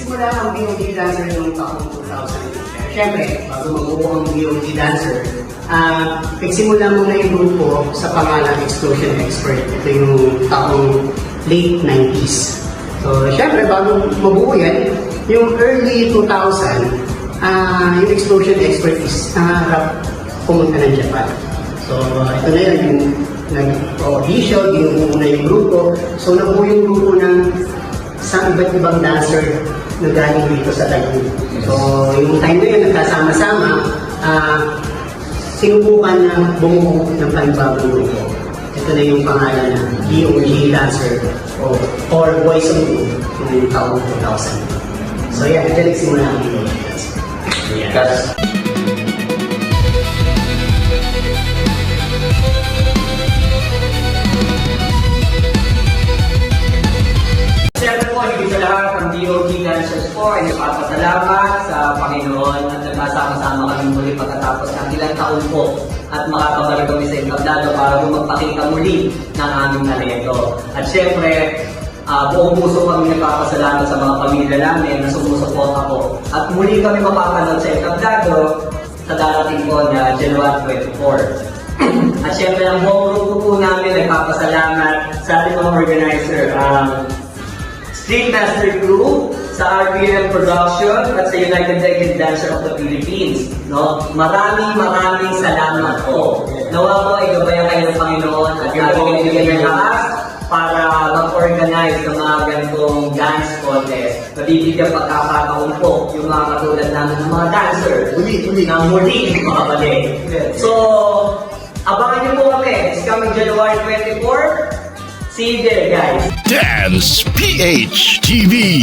nagsimula ang BOG Dancer noong taong 2000. Siyempre, bago mabuo ang BOG Dancer, nagsimula muna yung grupo sa pangalan Explosion Expert. Ito yung taong late 90s. So, siyempre, bago mabuo yan, yung early 2000, yung Explosion Expert is nangarap pumunta ng Japan. So, ito na yan, yung nag-audition, binubuo na yung grupo. So, nabuo yung grupo ng sa iba't ibang dancer na galing dito sa Taguig. So, yung time na yun, nagkasama-sama, sinubukan na bumuo ng panibagong grupo. Ito na yung pangalan na BOG Dancer or Boys on Group noong taong 2000. So, yan, dyan nagsimula ang BOG Dancer. Yes. Siyempre po, hindi sa lahat ang BOG Dancers po ay nagpapasalamat sa Panginoon at nagkasama-sama kami muli pagkatapos ng ilang taon po at makakabalik kami sa entablado para magpakita muli ng aming talento. At siyempre, buong puso kami nagpapasalamat sa mga pamilya namin na sumusuporta po. At muli kami mapapanood sa entablado sa darating po na January 24. At siyempre, ang buong grupo po namin nagpapasalamat sa ating mga organizer, Street Master Crew, sa RPM Production at sa United Decade Dancer of the Philippines. No? Maraming salamat po. Nawa po ay gabayan kayo ng Panginoon at nabibigyan ng lakas para mag-organize ng mga ganitong dance contest. Nabibigyan pagkakataon po yung mga katulad namin ng mga dancer. Muli makabalik. So, abangan niyo po kami. It's coming January 24. See you there, guys. Dance PH TV.